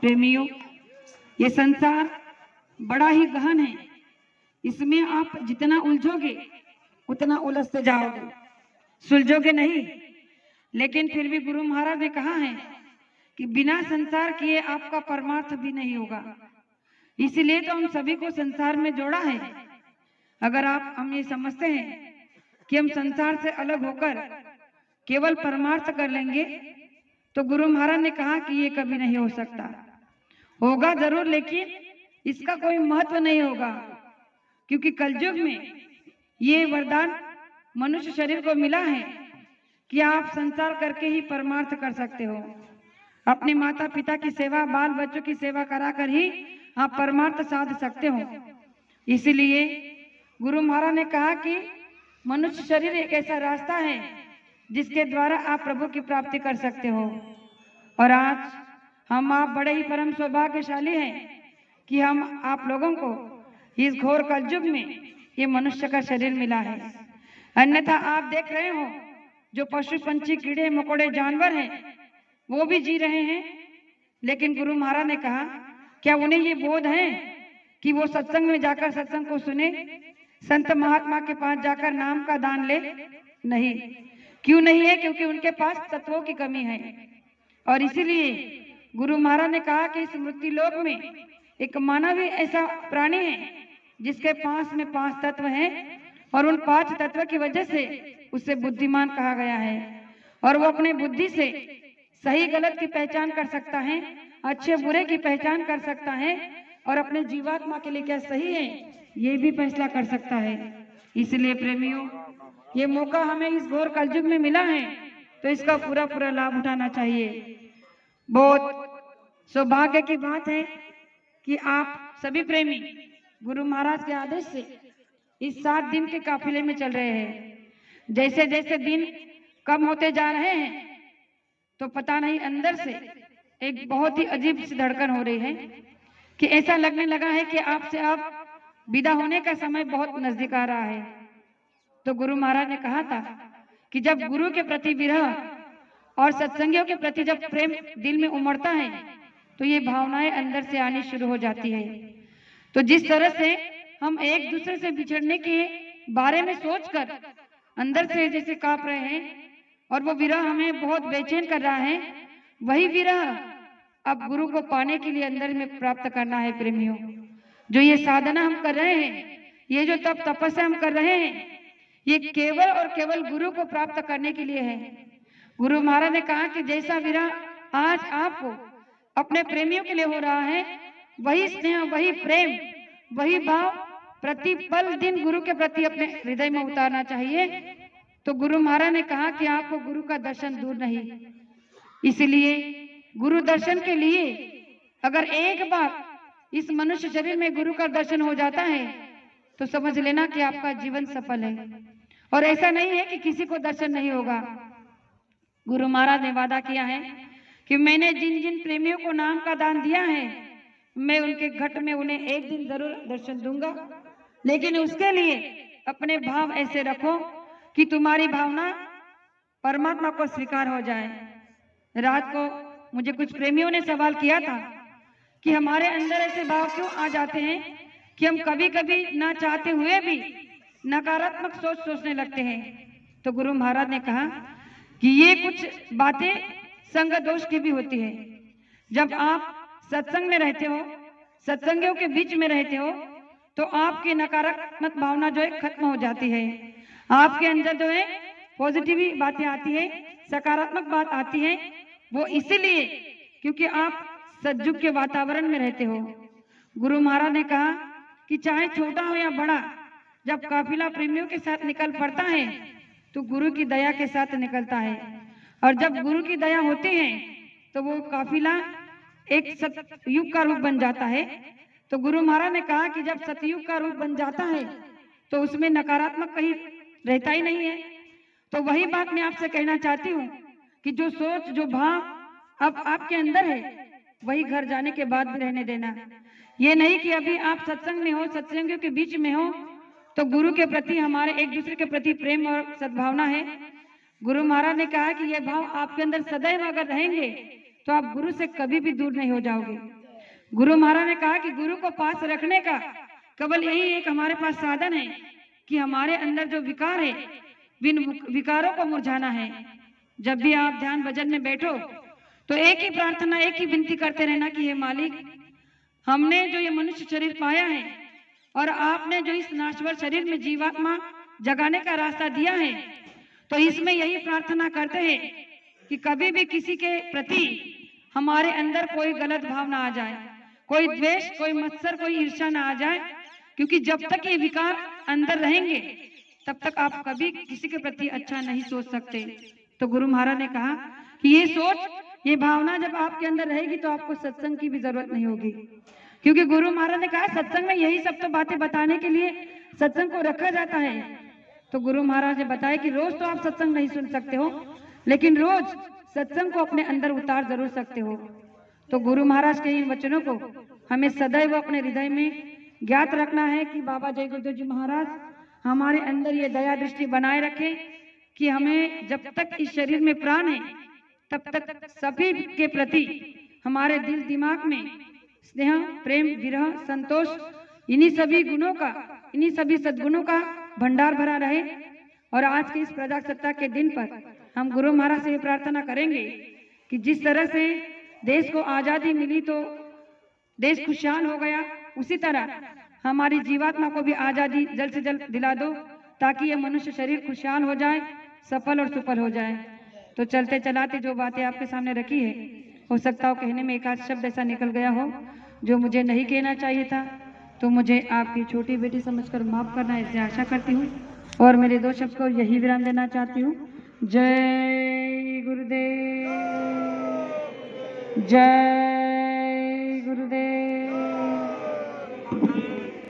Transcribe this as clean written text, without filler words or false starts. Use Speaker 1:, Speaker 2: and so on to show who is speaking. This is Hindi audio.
Speaker 1: प्रेमियों, ये संसार बड़ा ही गहन है। इसमें आप जितना उलझोगे उतना उलझते जाओगे, सुलझोगे नहीं। लेकिन फिर भी गुरु महाराज ने कहा है कि बिना संसार किए आपका परमार्थ भी नहीं होगा। इसीलिए तो हम सभी को संसार में जोड़ा है। अगर हम ये समझते हैं कि हम संसार से अलग होकर केवल परमार्थ कर लेंगे, तो गुरु महाराज ने कहा कि ये कभी नहीं हो सकता। होगा जरूर, लेकिन इसका कोई महत्व नहीं होगा, क्योंकि कलयुग में ये वरदान मनुष्य शरीर को मिला है कि आप संसार करके ही परमार्थ कर सकते हो। अपने माता पिता की सेवा, बाल बच्चों की सेवा कराकर ही आप परमार्थ साध सकते हो। इसीलिए गुरु महाराज ने कहा कि मनुष्य शरीर एक ऐसा रास्ता है जिसके द्वारा आप प्रभु की प्राप्ति कर सकते हो। और आज हम आप बड़े ही परम सौभाग्यशाली हैं कि हम आप लोगों को इस घोर कलयुग में ये मनुष्य का शरीर मिला है। अन्यथा आप देख रहे हो जो पशु पंछी कीड़े मकोड़े जानवर हैं वो भी जी रहे हैं, लेकिन गुरु महाराज ने कहा क्या उन्हें ये बोध है कि वो सत्संग में जाकर सत्संग को सुने, संत महात्मा के पास जाकर नाम का दान ले? नहीं। क्यों नहीं है? क्योंकि उनके पास तत्वों की कमी है। और इसीलिए गुरु महाराज ने कहा कि इस मृत्यु लोक में एक मानव ही ऐसा प्राणी है जिसके पास में 5 तत्व हैं, और उन 5 तत्व की वजह से उसे बुद्धिमान कहा गया है। और वो अपने बुद्धि से सही गलत की पहचान कर सकता है, अच्छे बुरे की पहचान कर सकता है, और अपने जीवात्मा के लिए क्या सही है ये भी फैसला कर सकता है। इसलिए प्रेमियों, ये मौका हमें इस घोर कलयुग में मिला है, तो इसका पूरा पूरा लाभ उठाना चाहिए। बहुत सौभाग्य की बात है कि आप सभी प्रेमी गुरु महाराज के आदेश से इस 7 दिन के काफिले में चल रहे हैं। जैसे जैसे दिन कम होते जा रहे हैं तो पता नहीं अंदर से एक बहुत ही अजीब सी धड़कन हो रही है कि ऐसा लगने लगा है कि आपसे अब विदा होने का समय बहुत नजदीक आ रहा है। तो गुरु महाराज ने कहा था कि जब गुरु के प्रति विरह और सत्संगियों के प्रति जब प्रेम दिल में उमड़ता है तो ये भावनाएं अंदर से आनी शुरू हो जाती है। तो जिस तरह से हम एक दूसरे से बिछड़ने के बारे में सोचकर अंदर से जैसे कांप रहे हैं और वो विरह हमें बहुत बेचैन कर रहा है, वही विरह अब गुरु को पाने के लिए अंदर में प्राप्त करना है। प्रेमियों, जो ये साधना हम कर रहे हैं, ये जो तप तपस्या हम कर रहे हैं, ये केवल और केवल गुरु को प्राप्त करने के लिए है। गुरु महाराज ने कहा कि जैसा विरह आज आपको अपने प्रेमियों के लिए हो रहा है, वही स्नेह, वही प्रेम, वही भाव प्रतिपल दिन गुरु के प्रति अपने हृदय में उतारना चाहिए। तो गुरु महाराज ने कहा कि आपको गुरु का दर्शन दूर नहीं। इसलिए गुरु दर्शन के लिए अगर एक बार इस मनुष्य शरीर में गुरु का दर्शन हो जाता है तो समझ लेना कि आपका जीवन सफल है। और ऐसा नहीं है कि किसी को दर्शन नहीं होगा। गुरु महाराज ने वादा किया है कि मैंने जिन जिन प्रेमियों को नाम का दान दिया है, मैं उनके घट में उन्हें एक दिन जरूर दर्शन दूंगा। लेकिन उसके लिए अपने भाव ऐसे रखो कि तुम्हारी भावना परमात्मा को स्वीकार हो जाए। रात को मुझे कुछ प्रेमियों ने सवाल किया था कि हमारे अंदर ऐसे भाव क्यों आ जाते हैं कि हम कभी कभी ना चाहते हुए भी नकारात्मक सोच सोचने लगते हैं। तो गुरु महाराज ने कहा कि ये कुछ बातें संग दोष की भी होती है। जब आप सत्संग में रहते हो, सत्संगियों के बीच में रहते हो, तो आपकी नकारात्मक भावना जो है खत्म हो जाती है। आपके अंदर जो है पॉजिटिव बातें आती है, सकारात्मक बात आती है। वो इसीलिए क्योंकि आप सतयुग के वातावरण में रहते हो। गुरु महाराज ने कहा कि चाहे छोटा हो या बड़ा, जब काफिला प्रेमियों के साथ निकल पड़ता है तो गुरु की दया के साथ निकलता है। और जब गुरु की दया होती है तो वो काफिला एक सतयुग का रूप बन जाता है। तो गुरु महाराज ने कहा कि जब सतयुग का रूप बन जाता है तो उसमें नकारात्मक कहीं रहता ही नहीं है। तो वही बात मैं आपसे कहना चाहती हूँ कि जो सोच, जो भाव अब आपके अंदर है, वही घर जाने के बाद भी रहने देना। ये नहीं कि अभी आप सत्संग में हो, सत्संगियों के बीच में हो, तो गुरु के प्रति हमारे एक दूसरे के प्रति प्रेम और सद्भावना है। गुरु महाराज ने कहा कि ये भाव आपके अंदर सदैव अगर रहेंगे तो आप गुरु से कभी भी दूर नहीं हो जाओगे। गुरु महाराज ने कहा कि गुरु को पास रखने का केवल यही एक हमारे पास साधन है कि हमारे अंदर जो विकार है, विन विकारों को मुरझाना है। जब भी आप ध्यान भजन में बैठो तो एक ही प्रार्थना, एक ही विनती करते रहना कि हे मालिक, हमने जो ये मनुष्य शरीर पाया है और आपने जो इस नाश्वर शरीर में जीवात्मा जगाने का रास्ता दिया है, तो इसमें यही प्रार्थना करते हैं कि कभी भी किसी के प्रति हमारे अंदर कोई गलत भाव ना आ जाए, कोई द्वेष, कोई मत्सर, कोई ईर्ष्या ना आ जाए, क्योंकि जब तक ये विकार अंदर रहेंगे तब तक आप कभी किसी के प्रति अच्छा नहीं सोच सकते। तो गुरु महाराज ने कहा कि ये सोच, ये भावना जब आपके अंदर रहेगी तो आपको सत्संग की भी जरूरत नहीं होगी, क्योंकि गुरु महाराज ने कहा सत्संग में यही सब तो बातें बताने के लिए सत्संग को रखा जाता है। तो गुरु महाराज ने बताया कि रोज तो आप सत्संग नहीं सुन सकते हो, लेकिन रोज सत्संग को अपने अंदर उतार जरूर सकते हो। तो गुरु महाराज के इन वचनों को हमें सदैव अपने हृदय में ज्ञात रखना है कि बाबा जय गुरुदेव जी महाराज हमारे अंदर ये दया दृष्टि बनाए रखे कि हमें जब तक इस शरीर में प्राण है तब तक सभी के प्रति हमारे दिल दिमाग में स्नेह, प्रेम, विरह, संतोष, इन्हीं सभी गुणों का, इन्हीं सभी सद्गुणों का भंडार भरा रहे। और आज के इस प्रजासत्ताक के दिन पर हम गुरु महाराज से प्रार्थना करेंगे कि जिस तरह से देश को आजादी मिली तो देश खुशहाल हो गया, उसी तरह हमारी जीवात्मा को भी आजादी जल्द से जल्द दिला दो, ताकि ये मनुष्य शरीर खुशहाल हो जाए, सफल और सुफल हो जाए। तो चलते चलाते जो बातें आपके सामने रखी है, हो सकता हो कहने में एक आध शब्द ऐसा निकल गया हो जो मुझे नहीं कहना चाहिए था, तो मुझे आपकी छोटी बेटी समझकर माफ करना, ऐसे आशा करती हूँ। और मेरे दो शब्द को यही विराम देना चाहती हूँ। जय गुरुदेव, जय